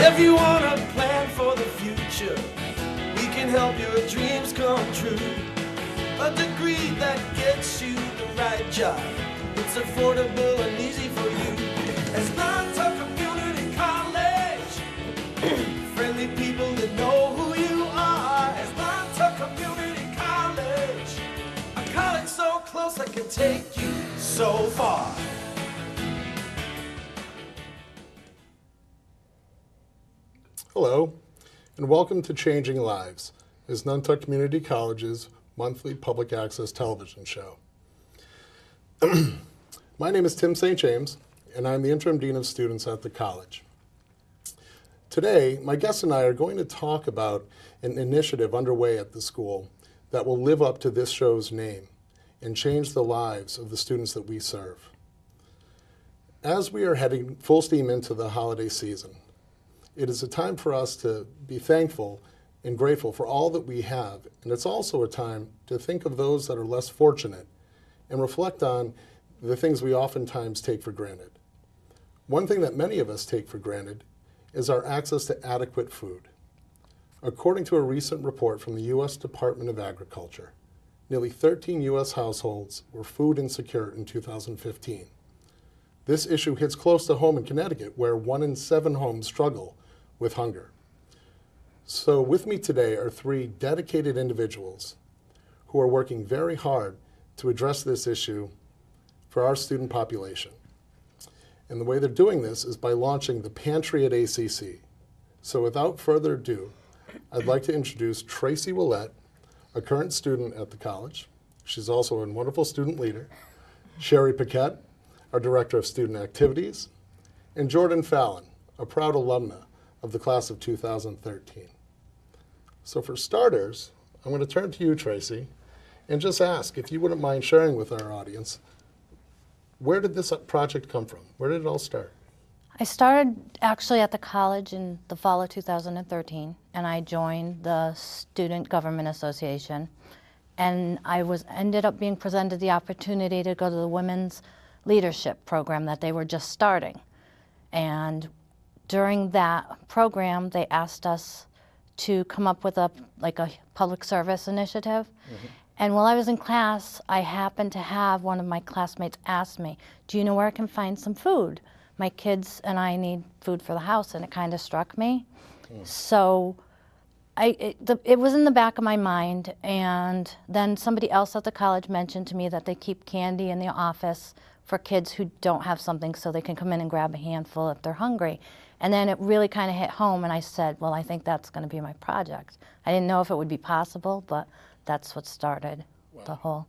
If you want to plan for the future, we can help your dreams come true. A degree that gets you the right job, it's affordable and easy for you. Asnuntuck Community College, friendly people that know who you are. Asnuntuck Community College, a college so close I can take you so far. Hello, and welcome to Changing Lives, Asnuntuck Community College's monthly public access television show. My name is Tim St. James, and I'm the Interim Dean of Students at the college. Today, my guests and I are going to talk about an initiative underway at the school that will live up to this show's name and change the lives of the students that we serve. As we are heading full steam into the holiday season, it is a time for us to be thankful and grateful for all that we have, and it's also a time to think of those that are less fortunate and reflect on the things we oftentimes take for granted. One thing that many of us take for granted is our access to adequate food. According to a recent report from the U.S. Department of Agriculture, nearly 13 U.S. households were food insecure in 2015. This issue hits close to home in Connecticut, where 1 in 7 homes struggle with hunger. So with me today are 3 dedicated individuals who are working very hard to address this issue for our student population. And the way they're doing this is by launching the Pantry at ACC. So without further ado, I'd like to introduce Tracy Willett, a current student at the college. She's also a wonderful student leader. Sherry Paquette, our Director of Student Activities, and Jordan Fallon, a proud alumna of the class of 2013. So for starters, I'm going to turn to you, Tracy, and just ask if you wouldn't mind sharing with our audience, where did this project come from? Where did it all start? I started actually at the college in the fall of 2013, and I joined the Student Government Association, and I ended up being presented the opportunity to go to the Women's Leadership program that they were just starting. And during that program, they asked us to come up with a public service initiative. Mm-hmm. And while I was in class, I happened to have one of my classmates ask me, do you know where I can find some food? My kids and I need food for the house, and it kind of struck me. So it was in the back of my mind, and then somebody else at the college mentioned to me that they keep candy in the office for kids who don't have something so they can come in and grab a handful if they're hungry. And then it really kind of hit home, and I said, well, I think that's going to be my project. I didn't know if it would be possible, but that's what started the whole.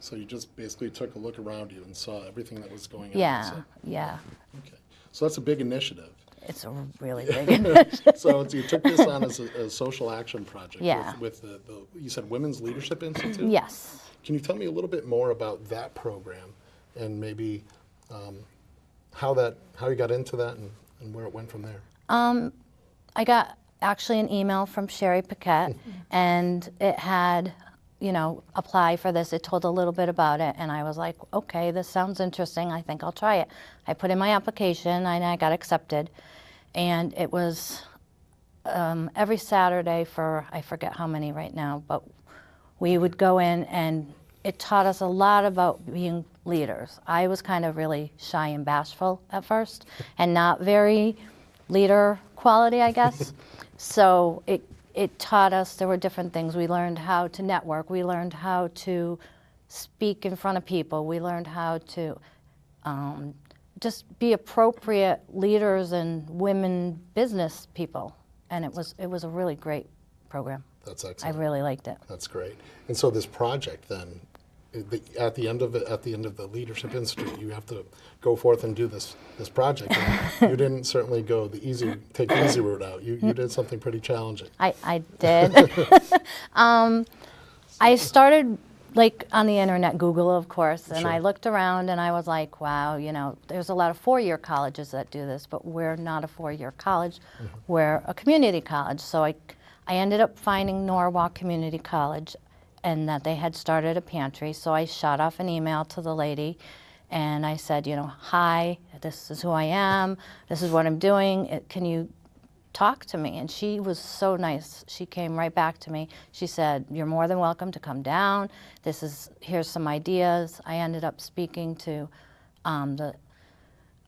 So you just basically took a look around you and saw everything that was going on. Yeah, yeah. Okay, so that's a big initiative. It's a really big initiative. So you took this on as a social action project. Yeah. With the, you said Women's Leadership Institute? Yes. Can you tell me a little bit more about that program and maybe how you got into that and where it went from there? I got actually an email from Sherry Paquette, and it had, apply for this. It told a little bit about it, and I was like, okay, this sounds interesting. I think I'll try it. I put in my application, and I got accepted, and it was every Saturday for, I forget how many right now, but we would go in, and it taught us a lot about being leaders. I was kind of really shy and bashful at first, and not very leader quality, I guess. So it taught us, there were different things. We learned how to network. We learned how to speak in front of people. We learned how to just be appropriate leaders and women business people. And it was a really great program. That's excellent. I really liked it. That's great. And so this project then, at the end of the Leadership Institute, you have to go forth and do this project. And you didn't certainly take the easy route out. You did something pretty challenging. I did. I started on the internet, Google, of course, and sure. I looked around and I was like, wow, there's a lot of 4-year colleges that do this, but we're not a 4-year college. Mm-hmm. We're a community college. So I ended up finding Norwalk Community College, and that they had started a pantry. So I shot off an email to the lady, and I said, hi, this is who I am, this is what I'm doing. Can you talk to me. And she was so nice. She came right back to me. She said, "You're more than welcome to come down. Here's some ideas." I ended up speaking to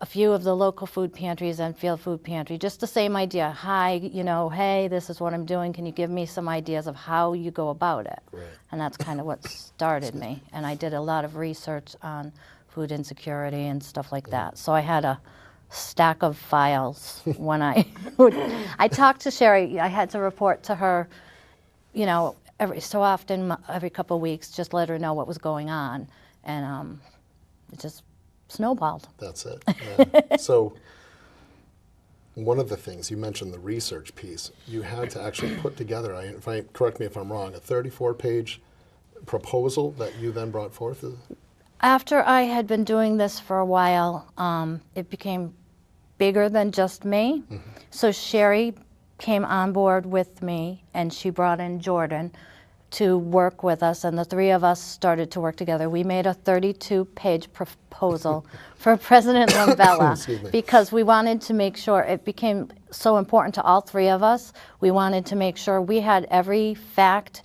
a few of the local food pantries and field food pantry, just the same idea. "Hi, hey, this is what I'm doing. Can you give me some ideas of how you go about it?" Right. And that's kind of what started me. And I did a lot of research on food insecurity and stuff like that. So I had a stack of files when I talked to Sherry. I had to report to her, every so often, every couple of weeks, just let her know what was going on. And it just snowballed. That's it. Yeah. So one of the things, you mentioned the research piece, you had to actually put together, correct me if I'm wrong, a 34-page proposal that you then brought forth? After I had been doing this for a while, it became bigger than just me. Mm-hmm. So Sherry came on board with me, and she brought in Jordan to work with us, and the three of us started to work together. We made a 32-page proposal for President Lamvella because we wanted to make sure, it became so important to all three of us. We wanted to make sure we had every fact,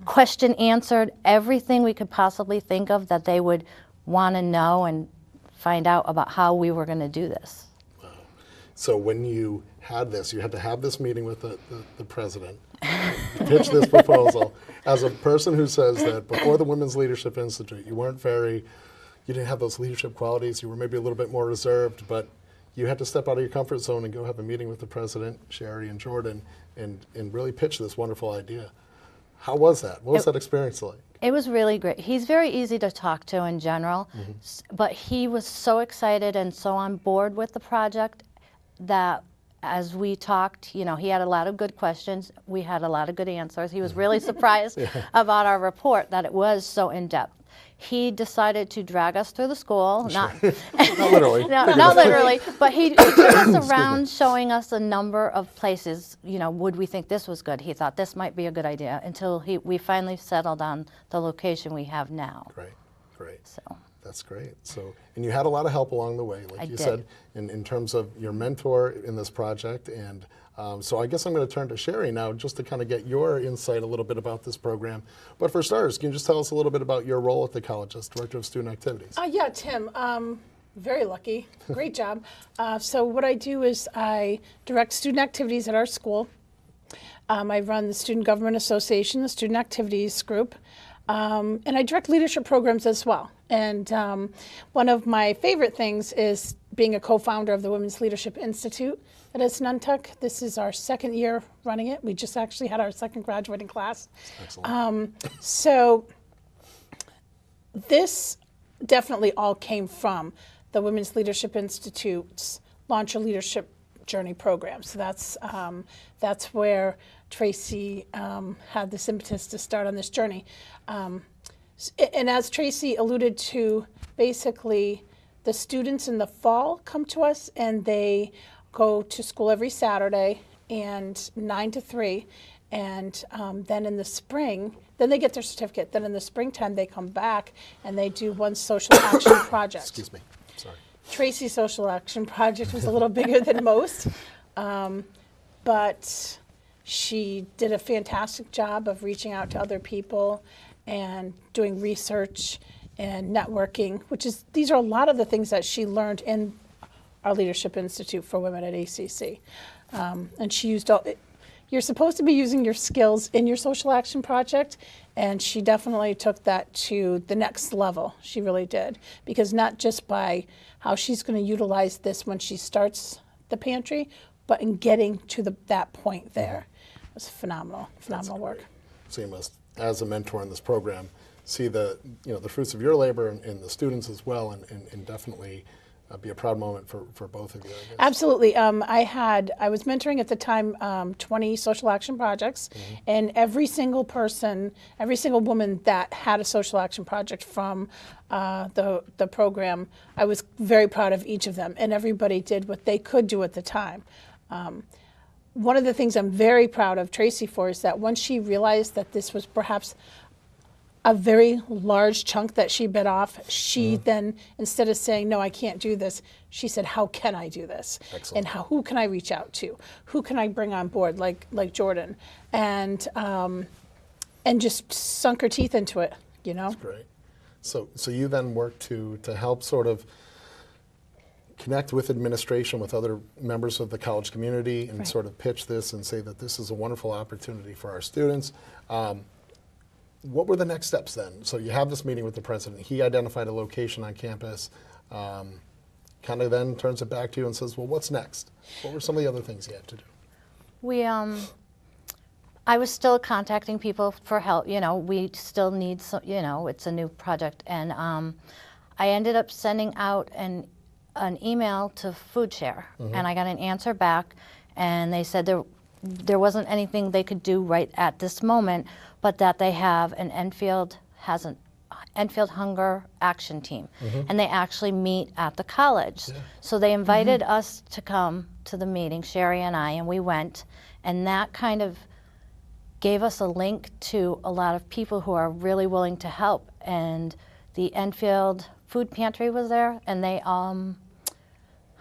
question answered, everything we could possibly think of that they would want to know and find out about how we were going to do this. Wow. So when you had this, you had to have this meeting with the president, pitch this proposal. As a person who says that before the Women's Leadership Institute, you didn't have those leadership qualities, you were maybe a little bit more reserved, but you had to step out of your comfort zone and go have a meeting with the president, Sherry and Jordan, and really pitch this wonderful idea. How was that? What was that experience like? It was really great. He's very easy to talk to in general, but he was so excited and so on board with the project that as we talked, he had a lot of good questions. We had a lot of good answers. He was really surprised about our report that it was so in-depth. He decided to drag us through the school, not literally, not literally, but he took us around showing us a number of places. Would we think this was good? He thought this might be a good idea until we finally settled on the location we have now. Great. So. That's great. So, and you had a lot of help along the way, like you said, in terms of your mentor in this project. And so I guess I'm going to turn to Sherry now just to kind of get your insight a little bit about this program. But for starters, can you just tell us a little bit about your role at the college as Director of Student Activities? Yeah, Tim. Very lucky. Great job. So what I do is I direct student activities at our school. I run the Student Government Association, the Student Activities Group. And I direct leadership programs as well. And one of my favorite things is being a co-founder of the Women's Leadership Institute at Asnuntuck. This is our second year running it. We just actually had our second graduating class. Excellent. So this definitely all came from the Women's Leadership Institute's Launch a Leadership Journey program. So that's where Tracy had this impetus to start on this journey. And as Tracy alluded to, basically the students in the fall come to us and they go to school every Saturday and 9 to 3. And then in the spring, then they get their certificate. Then in the springtime, they come back and they do one social action project. Excuse me. Sorry. Tracy's social action project was a little bigger than most, but she did a fantastic job of reaching out to other people and doing research and networking, these are a lot of the things that she learned in our Leadership Institute for Women at ACC. And she used you're supposed to be using your skills in your social action project, and she definitely took that to the next level. She really did, because not just by how she's going to utilize this when she starts the pantry, but in getting to that point there. It was phenomenal work. So you must, as a mentor in this program, see the fruits of your labor and the students as well, and definitely be a proud moment for both of you, I guess. Absolutely. I was mentoring at the time 20 social action projects, and every single woman that had a social action project from the program, I was very proud of each of them, and everybody did what they could do at the time. One of the things I'm very proud of Tracy for is that once she realized that this was perhaps a very large chunk that she bit off, she then, instead of saying, no, I can't do this, she said, how can I do this? Excellent. And who can I reach out to? Who can I bring on board, like Jordan? And just sunk her teeth into it, you know? Great. So you then work to help sort of connect with administration, with other members of the college community, and sort of pitch this and say that this is a wonderful opportunity for our students. What were the next steps then? So you have this meeting with the president. He identified a location on campus, kind of then turns it back to you and says, well, what's next? What were some of the other things you had to do? We, I was still contacting people for help. You know, we still need some, you know, it's a new project. And I ended up sending out an email to Food Share, and I got an answer back, and they said there wasn't anything they could do right at this moment, but that they have an Enfield Hunger Action Team, and they actually meet at the college. Yeah. So they invited us to come to the meeting, Sherry and I, and we went, and that kind of gave us a link to a lot of people who are really willing to help. And the Enfield Food Pantry was there, and they, how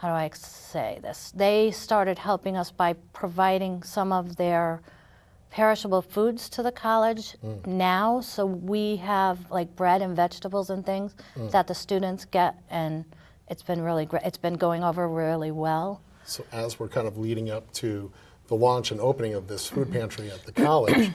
do I say this? They started helping us by providing some of their perishable foods to the college now. So we have like bread and vegetables and things that the students get, and it's been really great. It's been going over really well. So as we're kind of leading up to the launch and opening of this food pantry at the college,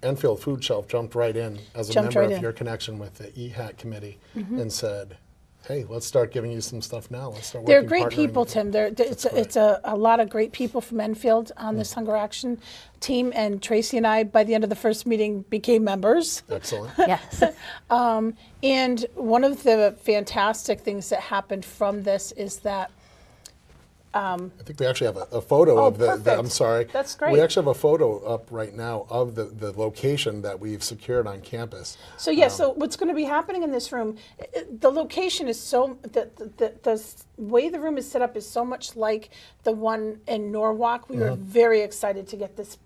Enfield Food Shelf jumped right in as a member of your connection with the EHAT committee and said, hey, let's start giving you some stuff now. Let's start working. They're great people, Tim. It's a lot of great people from Enfield on this Hunger Action team, and Tracy and I, by the end of the first meeting, became members. Excellent. Yes. And one of the fantastic things that happened from this is that I think we actually have a photo of the I'm sorry. That's great. We actually have a photo up right now of the location that we've secured on campus. So so what's going to be happening in this room, the location is so, the way the room is set up is so much like the one in Norwalk. We were very excited to get this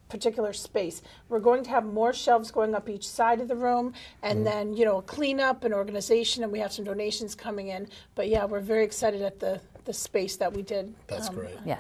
particular space. We're going to have more shelves going up each side of the room, and then, you know, cleanup and organization, and we have some donations coming in. But yeah, we're very excited at the space that we did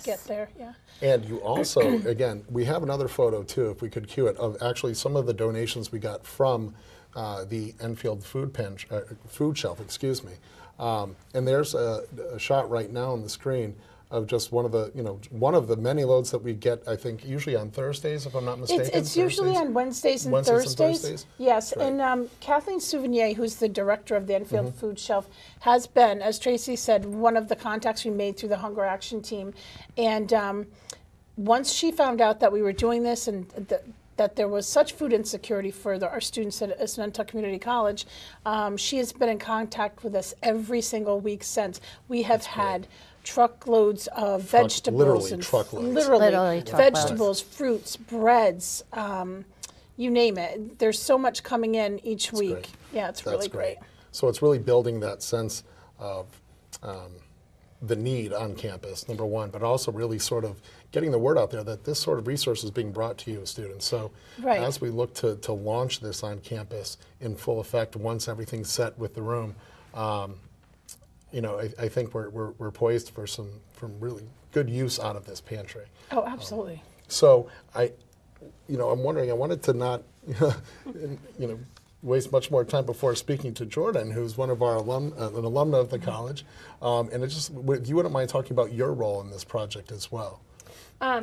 get there. Yeah. And you also, again, we have another photo too, if we could cue it, of actually some of the donations we got from the Enfield Food Shelf, excuse me. And there's a shot right now on the screen of just one of the many loads that we get, I think, usually on Thursdays, if I'm not mistaken. It's usually on Wednesdays and Thursdays. Yes, right. And Kathleen Souvignier, who's the director of the Enfield Food Shelf, has been, as Tracy said, one of the contacts we made through the Hunger Action Team. And once she found out that we were doing this and that there was such food insecurity for our students at Asnuntuck Community College, she has been in contact with us every single week since. We have had truckloads of vegetables, literally vegetables, fruits, breads, you name it. There's so much coming in each week. Great. Yeah, it's really great. So it's really building that sense of the need on campus, number one, but also really sort of getting the word out there that this sort of resource is being brought to you as students. So as we look to launch this on campus in full effect, once everything's set with the room, you know, I think we're poised for some really good use out of this pantry. Oh, absolutely. So I'm wondering, I wanted to not, waste much more time before speaking to Jordan, who's one of our an alumna of the college, and if you wouldn't mind talking about your role in this project as well.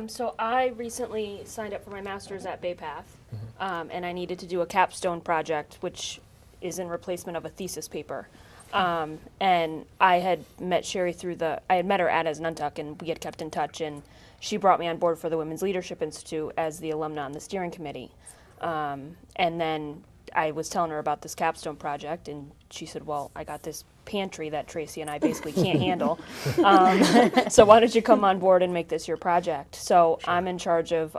So I recently signed up for my master's at Bay Path, and I needed to do a capstone project, which is in replacement of a thesis paper. And I had met Sherry I had met her at Asnuntuck, and we had kept in touch, and she brought me on board for the Women's Leadership Institute as the alumna on the steering committee. And then I was telling her about this capstone project, and she said, well, I got this pantry that Tracy and I basically can't handle. So why don't you come on board and make this your project? So I'm in charge of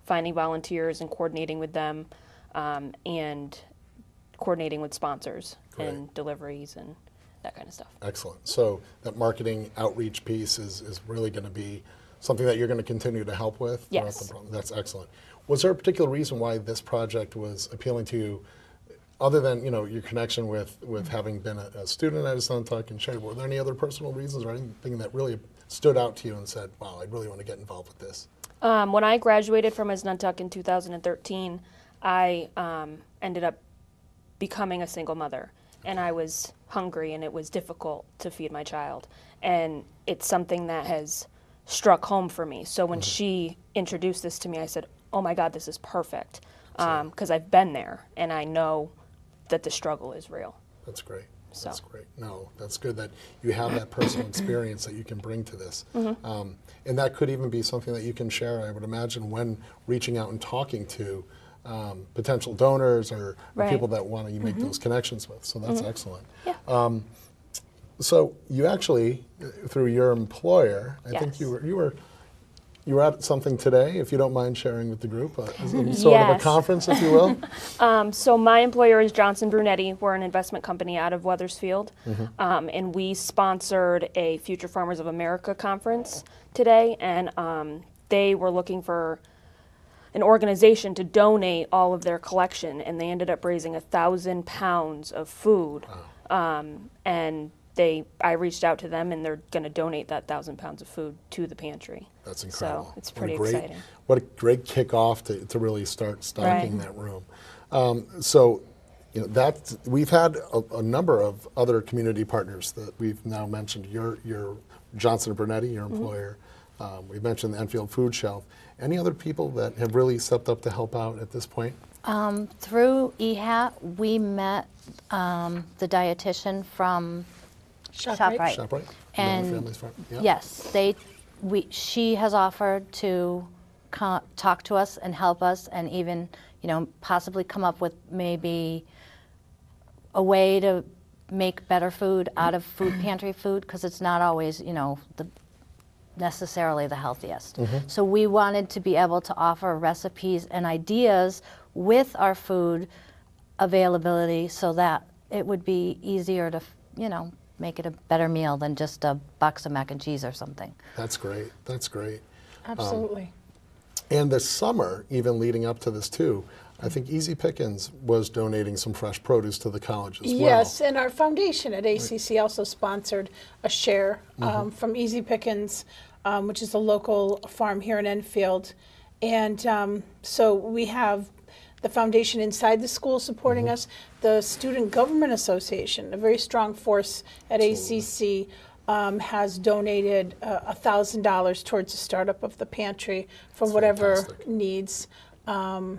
finding volunteers and coordinating with them, and coordinating with sponsors and deliveries and that kind of stuff. Excellent. So that marketing outreach piece is really going to be something that you're going to continue to help with? Yes. That's excellent. Was there a particular reason why this project was appealing to you other than your connection with having been a student at Asnuntuck and Shade, were there any other personal reasons or anything that really stood out to you and said, wow, I really want to get involved with this? When I graduated from Asnuntuck in 2013, I ended up becoming a single mother, and I was hungry, and it was difficult to feed my child, and it's something that has struck home for me. So when she introduced this to me, I said, oh my God, this is perfect, because I've been there, and I know that the struggle is real. That's great. So. That's great. No, that's good that you have that personal experience that you can bring to this. And that could even be something that you can share, I would imagine, when reaching out and talking to potential donors or people that want to make those connections with. So that's excellent. Yeah. So you actually, through your employer, I think you were at something today, if you don't mind sharing with the group, sort of a conference, if you will. So my employer is Johnson Brunetti. We're an investment company out of Wethersfield, and we sponsored a Future Farmers of America conference today, and they were looking for an organization to donate all of their collection, and they ended up raising 1,000 pounds of food, and I reached out to them, and they're going to donate that 1,000 pounds of food to the pantry. That's incredible. So it's pretty exciting. What a great kickoff to really start stocking that room. So, we've had a number of other community partners that we've now mentioned. Your Johnson Brunetti, your employer. We've mentioned the Enfield Food Shelf. Any other people that have really stepped up to help out at this point? Through EHAT, we met the dietitian from ShopRite. ShopRite? And Family's Farm? Yep. yes, she has offered to talk to us and help us, and even possibly come up with maybe a way to make better food out of food pantry food, because it's not always necessarily the healthiest. So we wanted to be able to offer recipes and ideas with our food availability, so that it would be easier to make it a better meal than just a box of mac and cheese or something. That's great. That's great. Absolutely. And this summer, even leading up to this too, I think Easy Pickins was donating some fresh produce to the college as well. Yes, and our foundation at ACC also sponsored a share from Easy Pickins, which is a local farm here in Enfield. And so we have the foundation inside the school supporting us, the Student Government Association, a very strong force at ACC, has donated $1,000 towards the startup of the pantry for whatever needs, are.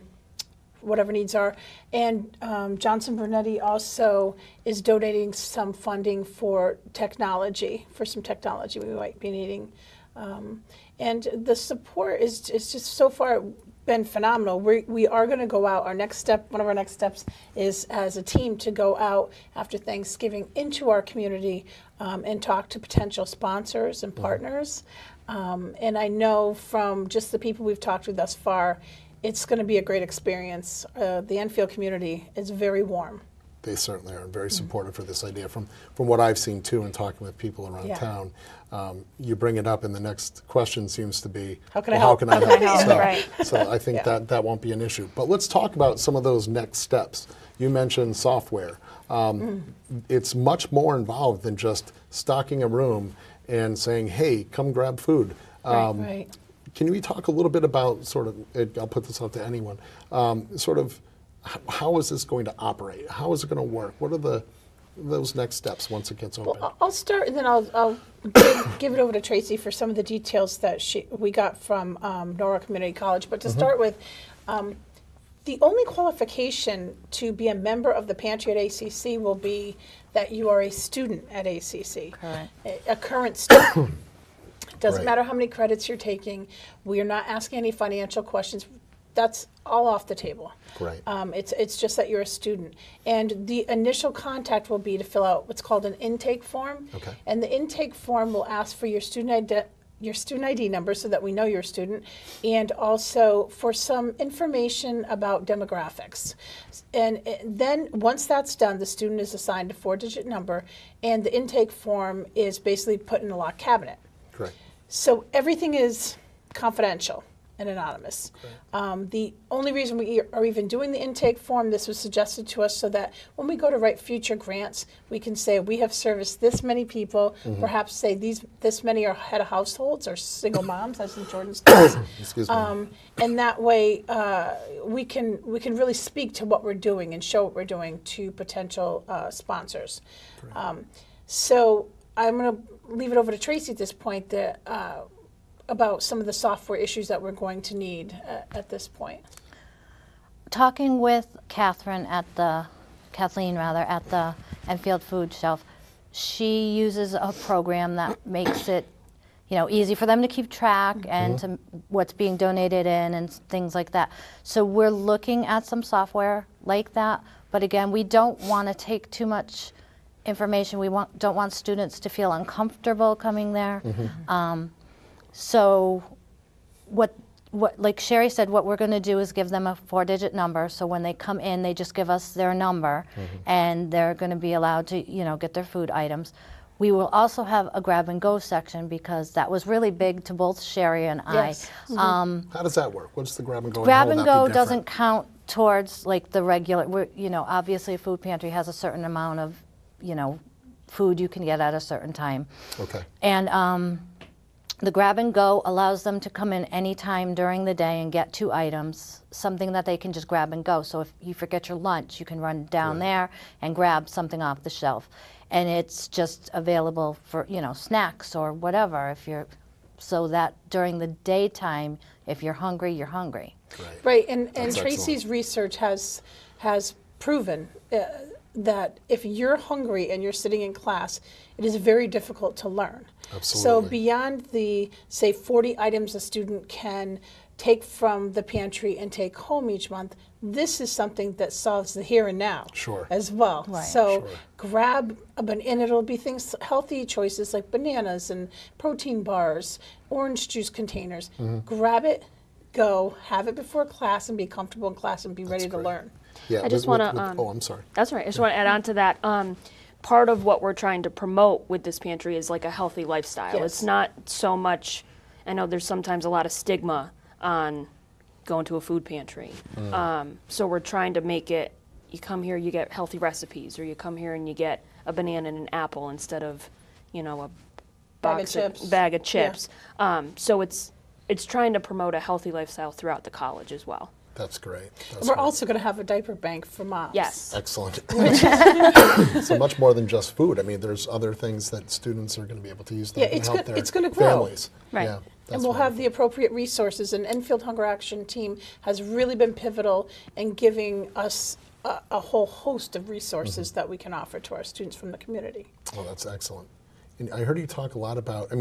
And Johnson Brunetti also is donating some funding for technology, for some technology we might be needing. And the support is just so far been phenomenal. We are going to go out. Our next step, one of our next steps, is as a team to go out after Thanksgiving into our community and talk to potential sponsors and partners. And I know from just the people we've talked to thus far, it's going to be a great experience. The Enfield community is very warm. They certainly are very supportive for this idea. From what I've seen too, and talking with people around town, you bring it up, and the next question seems to be, how can I help? So I think that won't be an issue. But let's talk about some of those next steps. You mentioned software. It's much more involved than just stocking a room and saying, "Hey, come grab food." Right. Can we talk a little bit about I'll put this out to anyone, how is this going to operate? How is it going to work? What are those next steps once it gets open? Well, I'll start, and then I'll give it over to Tracy for some of the details that we got from Nora Community College. But to start with, the only qualification to be a member of the pantry at ACC will be that you are a student at ACC, a current student. Doesn't matter how many credits you're taking. We are not asking any financial questions. That's all off the table. Right. It's just that you're a student. And the initial contact will be to fill out what's called an intake form. Okay. And the intake form will ask for your student ID number so that we know you're a student, and also for some information about demographics. And then once that's done, the student is assigned a 4-digit number, and the intake form is basically put in a locked cabinet. Correct. So everything is confidential. and anonymous. The only reason we are even doing the intake form, this was suggested to us so that when we go to write future grants, we can say we have serviced this many people, perhaps say this many are head of households or single moms, as in Jordan's case. Excuse me. And that way we can really speak to what we're doing and show what we're doing to potential sponsors. So I'm going to leave it over to Tracy at this point that, about some of the software issues that we're going to need at this point. Talking with Kathleen at the Enfield Food Shelf, she uses a program that makes it, easy for them to keep track and to what's being donated in and things like that. So we're looking at some software like that, but again, we don't want to take too much information. We don't want students to feel uncomfortable coming there. So what like Sherry said, what we're going to do is give them a 4-digit number. So when they come in, they just give us their number, and they're going to be allowed to, get their food items. We will also have a grab and go section because that was really big to both Sherry and Yes. I. How does that work? What's the grab and go? Grab how and will that be go different? doesn't count towards like the regular. Obviously a food pantry has a certain amount of, food you can get at a certain time. Okay. And the grab and go allows them to come in any time during the day and get 2 items, something that they can just grab and go. So if you forget your lunch, you can run down there and grab something off the shelf. And it's just available for, snacks or whatever, so that during the daytime, if you're hungry, you're hungry. Right, and That's Tracy's excellent. research has proven that if you're hungry and you're sitting in class, it is very difficult to learn. So Absolutely. beyond the, say, 40 items a student can take from the pantry and take home each month, this is something that solves the here and now Sure. as well. Right. So Sure. grab and it'll be things, healthy choices like bananas and protein bars, orange juice containers. Grab it, go, have it before class and be comfortable in class and be ready to great. learn. Yeah. I just with- want with- to. oh, I'm sorry. That's all right. I just want to add on to that. Part of what we're trying to promote with this pantry is like a healthy lifestyle. Yes. It's not so much. I know there's sometimes a lot of stigma on going to a food pantry. So we're trying to make it. You come here, you get healthy recipes, or you come here and you get a banana and an apple instead of, a bag of chips. So it's trying to promote a healthy lifestyle throughout the college as well. That's great. That's We're great. also going to have a diaper bank for moms. Yes. Excellent. So much more than just food. I mean, there's other things that students are going to be able to use that Yeah, can it's help good- their it's gonna grow. families. Right. Yeah, And that's we'll have the wonderful. appropriate resources. And Enfield Hunger Action Team has really been pivotal in giving us a whole host of resources that we can offer to our students from the community. Oh, that's excellent. And I heard you talk a lot about,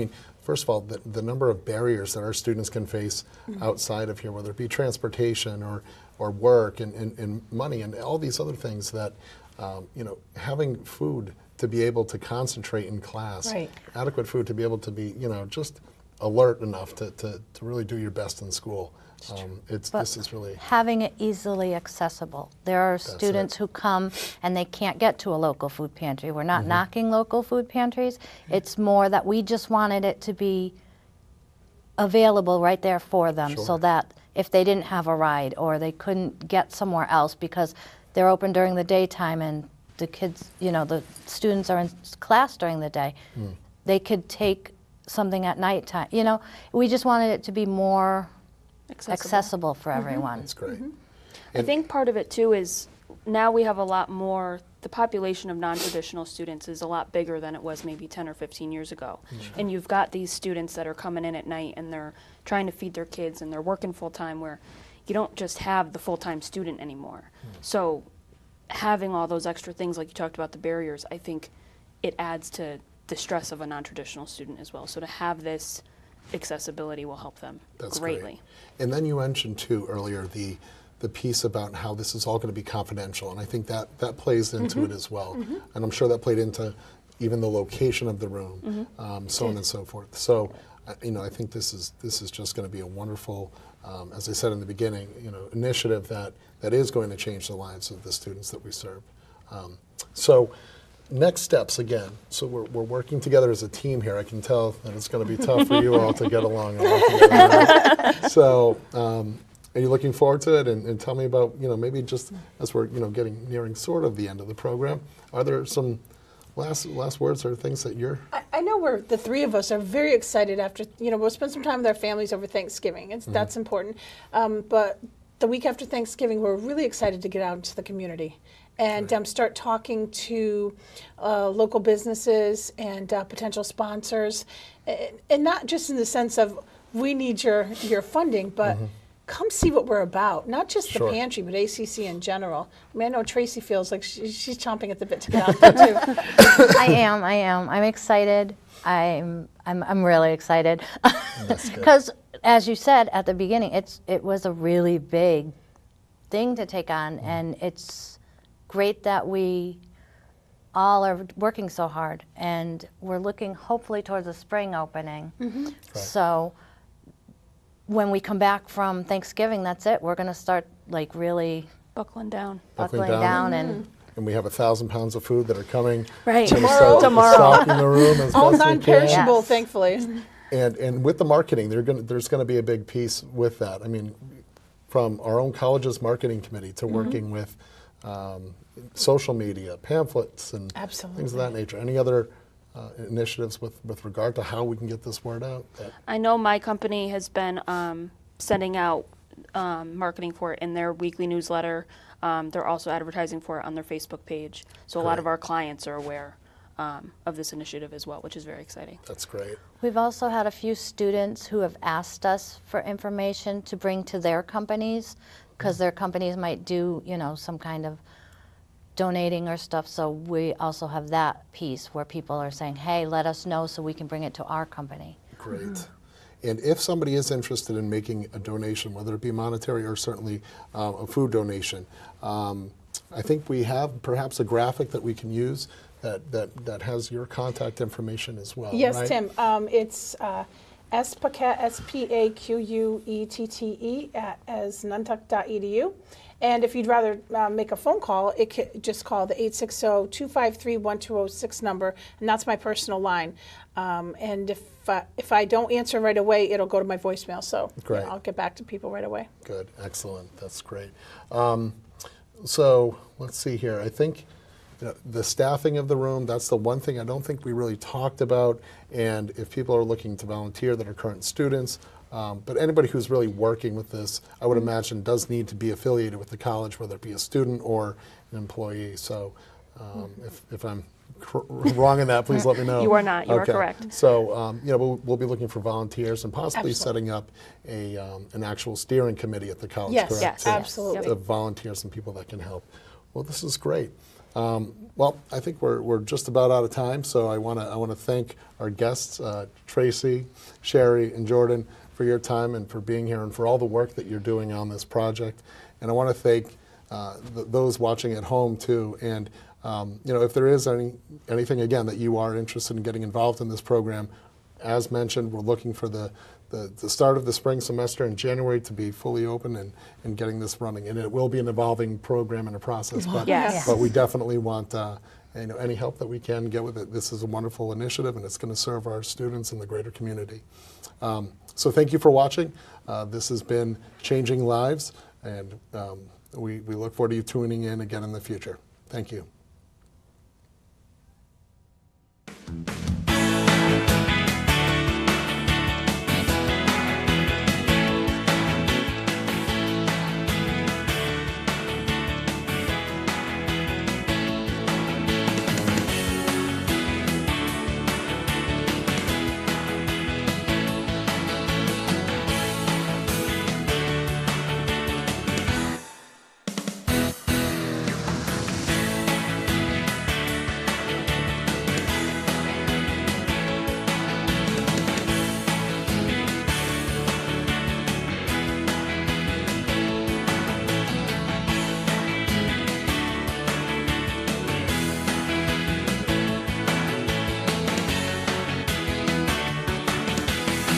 first of all, the number of barriers that our students can face outside of here, whether it be transportation or work and money and all these other things that, having food to be able to concentrate in class, Right. adequate food to be able to be, just alert enough to really do your best in school. This is really, Having it easily accessible. There are students who come and they can't get to a local food pantry. We're not knocking local food pantries. It's more that we just wanted it to be available right there for them so Sure. that if they didn't have a ride or they couldn't get somewhere else because they're open during the daytime and the kids, the students are in class during the day, they could take something at nighttime. We just wanted it to be more accessible for everyone. that's great. I think part of it too is now we have a lot more, the population of non-traditional students is a lot bigger than it was maybe 10 or 15 years ago. And you've got these students that are coming in at night and they're trying to feed their kids and they're working full time where you don't just have the full-time student anymore. So having all those extra things like you talked about the barriers, I think it adds to the stress of a non-traditional student as well. So to have this accessibility will help them That's greatly. great. And then you mentioned too earlier the piece about how this is all going to be confidential, and I think that plays into it as well. And I'm sure that played into even the location of the room, so on and so forth. So, I think this is just going to be a wonderful, as I said in the beginning, initiative that is going to change the lives of the students that we serve. So, next steps again. So we're working together as a team here. I can tell that it's going to be tough for you all to get along and work together. Right? So are you looking forward to it? And tell me about, maybe just as we're, nearing sort of the end of the program, are there some last words or things that you're... I know the three of us are very excited after, we'll spend some time with our families over Thanksgiving. That's important. But the week after Thanksgiving, we're really excited to get out into the community and start talking to local businesses and potential sponsors. And not just in the sense of, we need your funding, but come see what we're about. Not just the pantry, but ACC in general. I mean, I know Tracy feels like she's chomping at the bit to get out there too. I am. I'm excited. I'm really excited. Because as you said at the beginning, it was a really big thing to take on, and it's great that we all are working so hard, and we're looking hopefully towards a spring opening. So when we come back from Thanksgiving, that's it. We're going to start like really Buckling down. and we have 1,000 pounds of food that are coming. Right. Tomorrow. Stocking the room as All best we can. non-perishable, Yes. thankfully. And with the marketing, there's going to be a big piece with that. I mean, from our own college's marketing committee to working with social media, pamphlets, and things of that nature. Any other initiatives with regard to how we can get this word out? I know my company has been sending out marketing for it in their weekly newsletter. They're also advertising for it on their Facebook page. So a lot of our clients are aware of this initiative as well, which is very exciting. That's great. we've also had a few students who have asked us for information to bring to their companies, because their companies might do, some kind of donating or stuff. So we also have that piece where people are saying, hey, let us know so we can bring it to our company. Great. And if somebody is interested in making a donation, whether it be monetary or certainly a food donation, I think we have perhaps a graphic that we can use that has your contact information as well. Yes, right? Tim. It's SPAQUETTE, SPAQUETTE at asnuntuck.edu. And if you'd rather make a phone call, just call the 860-253-1206 number, and that's my personal line. And if I don't answer right away, it'll go to my voicemail. So Great. I'll get back to people right away. Good, excellent, that's great. So let's see here. I think the staffing of the room, that's the one thing I don't think we really talked about. And if people are looking to volunteer that are current students, but anybody who's really working with this, I would imagine does need to be affiliated with the college, whether it be a student or an employee. So if I'm wrong in that, please let me know. You are not. You are correct. So we'll be looking for volunteers and possibly setting up an actual steering committee at the college. Yes, correct? yes, absolutely. To volunteers and people that can help. Well, this is great. Well, I think we're just about out of time, so I want to thank our guests, Tracy, Sherry, and Jordan, for your time and for being here and for all the work that you're doing on this project. And I want to thank those watching at home too. And if there is anything again that you are interested in getting involved in this program, as mentioned, we're looking for the start of the spring semester in January to be fully open and getting this running. And it will be an evolving program and a process, but, Yes. but we definitely want any help that we can get with it. This is a wonderful initiative, and it's going to serve our students and the greater community. So thank you for watching. This has been Changing Lives, and we look forward to you tuning in again in the future. Thank you.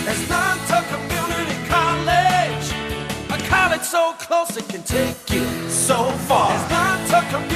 Asnuntuck Community College, a college so close it can take you so far. Asnuntuck Community